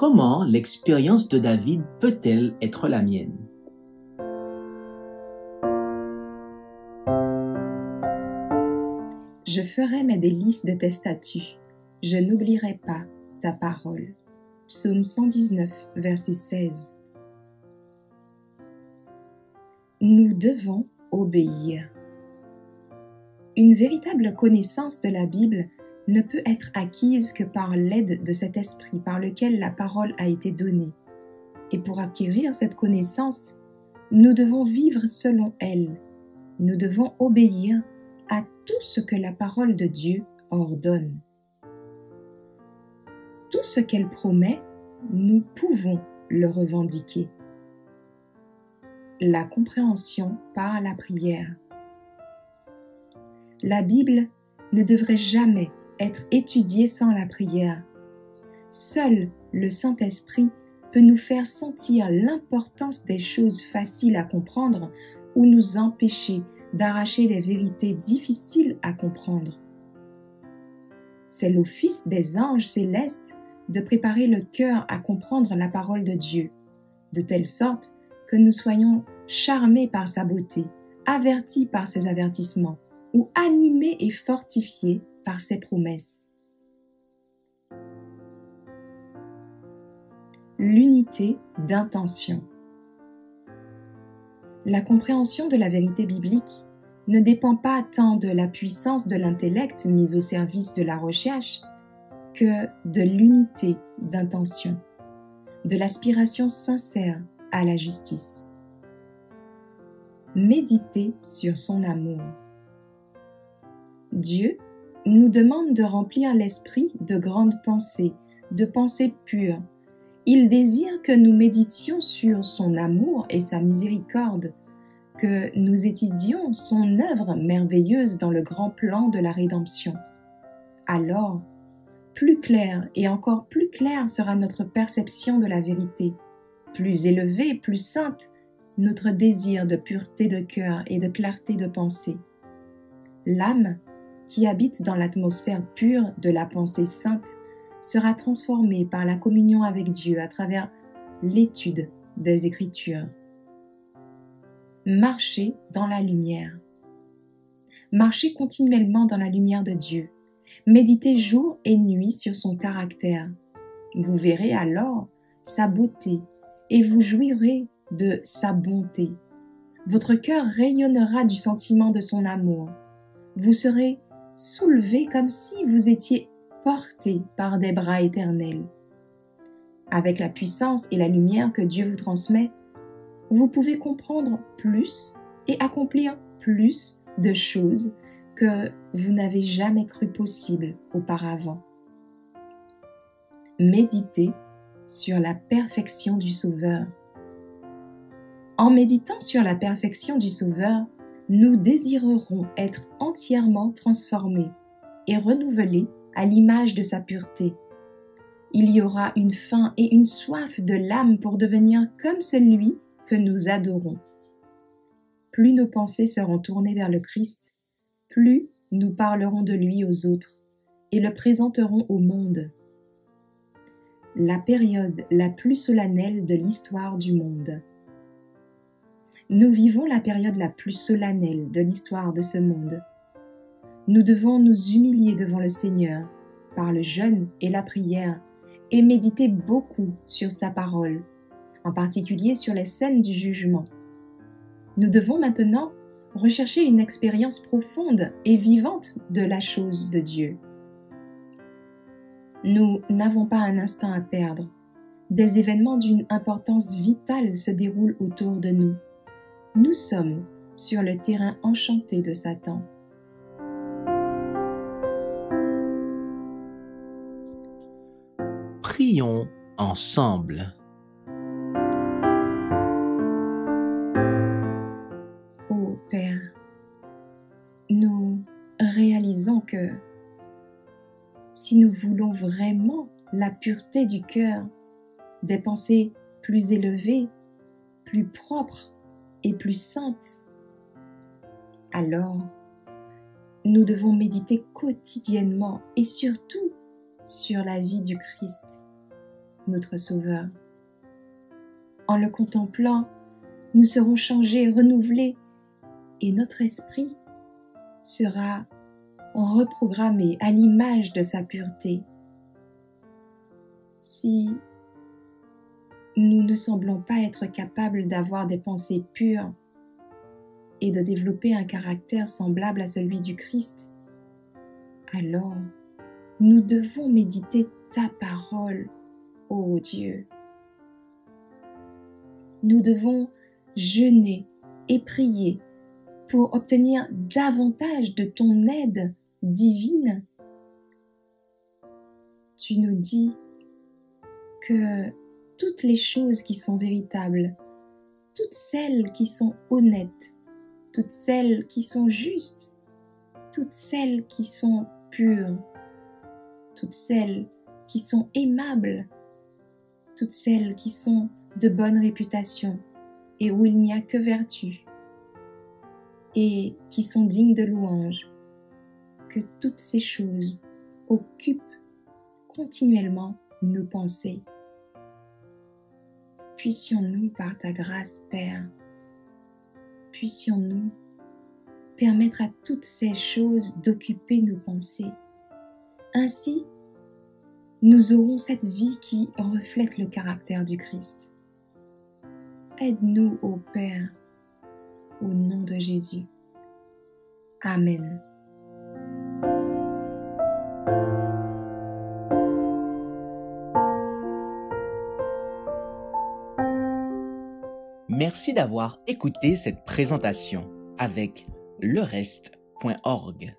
Comment l'expérience de David peut-elle être la mienne? Je ferai mes délices de tes statuts, je n'oublierai pas ta parole. Psaume 119, verset 16. Nous devons obéir. Une véritable connaissance de la Bible ne peut être acquise que par l'aide de cet esprit par lequel la parole a été donnée. Et pour acquérir cette connaissance, nous devons vivre selon elle. Nous devons obéir à tout ce que la parole de Dieu ordonne. Tout ce qu'elle promet, nous pouvons le revendiquer. La compréhension par la prière. La Bible ne devrait jamais être étudiée sans la prière. Seul le Saint-Esprit peut nous faire sentir l'importance des choses faciles à comprendre ou nous empêcher d'arracher les vérités difficiles à comprendre. C'est l'office des anges célestes de préparer le cœur à comprendre la parole de Dieu, de telle sorte que nous soyons charmés par sa beauté, avertis par ses avertissements, ou animés et fortifiés par ses promesses. L'unité d'intention. La compréhension de la vérité biblique ne dépend pas tant de la puissance de l'intellect mise au service de la recherche que de l'unité d'intention, de l'aspiration sincère à la justice. Méditer sur son amour. Dieu nous demande de remplir l'esprit de grandes pensées, de pensées pures. Il désire que nous méditions sur son amour et sa miséricorde, que nous étudions son œuvre merveilleuse dans le grand plan de la rédemption. Alors, plus claire et encore plus claire sera notre perception de la vérité, plus élevée, plus sainte, notre désir de pureté de cœur et de clarté de pensée. L'âme, qui habite dans l'atmosphère pure de la pensée sainte, sera transformée par la communion avec Dieu à travers l'étude des Écritures. Marcher dans la lumière. Marcher continuellement dans la lumière de Dieu. Méditez jour et nuit sur son caractère. Vous verrez alors sa beauté et vous jouirez de sa bonté. Votre cœur rayonnera du sentiment de son amour. Vous serez soulevé comme si vous étiez porté par des bras éternels. Avec la puissance et la lumière que Dieu vous transmet, vous pouvez comprendre plus et accomplir plus de choses que vous n'avez jamais cru possible auparavant. Méditez sur la perfection du Sauveur. En méditant sur la perfection du Sauveur, nous désirerons être entièrement transformés et renouvelés à l'image de sa pureté. Il y aura une faim et une soif de l'âme pour devenir comme celui que nous adorons. Plus nos pensées seront tournées vers le Christ, plus nous parlerons de lui aux autres et le présenterons au monde. La période la plus solennelle de l'histoire du monde. Nous vivons la période la plus solennelle de l'histoire de ce monde. Nous devons nous humilier devant le Seigneur par le jeûne et la prière et méditer beaucoup sur sa parole, en particulier sur les scènes du jugement. Nous devons maintenant rechercher une expérience profonde et vivante de la chose de Dieu. Nous n'avons pas un instant à perdre. Des événements d'une importance vitale se déroulent autour de nous. Nous sommes sur le terrain enchanté de Satan. Prions ensemble. Ô Père, nous réalisons que si nous voulons vraiment la pureté du cœur, des pensées plus élevées, plus propres et plus saintes, alors nous devons méditer quotidiennement et surtout sur la vie du Christ. notre Sauveur. En le contemplant, nous serons changés, renouvelés, et notre esprit sera reprogrammé à l'image de sa pureté. Si nous ne semblons pas être capables d'avoir des pensées pures et de développer un caractère semblable à celui du Christ, alors nous devons méditer ta parole, ô Dieu. Nous devons jeûner et prier pour obtenir davantage de ton aide divine. Tu nous dis que toutes les choses qui sont véritables, toutes celles qui sont honnêtes, toutes celles qui sont justes, toutes celles qui sont pures, toutes celles qui sont aimables, toutes celles qui sont de bonne réputation et où il n'y a que vertu et qui sont dignes de louange, que toutes ces choses occupent continuellement nos pensées. Puissions-nous, par ta grâce, Père, puissions-nous permettre à toutes ces choses d'occuper nos pensées. Ainsi, nous aurons cette vie qui reflète le caractère du Christ. Aide-nous, ô Père, au nom de Jésus. Amen. Merci d'avoir écouté cette présentation avec lereste.org.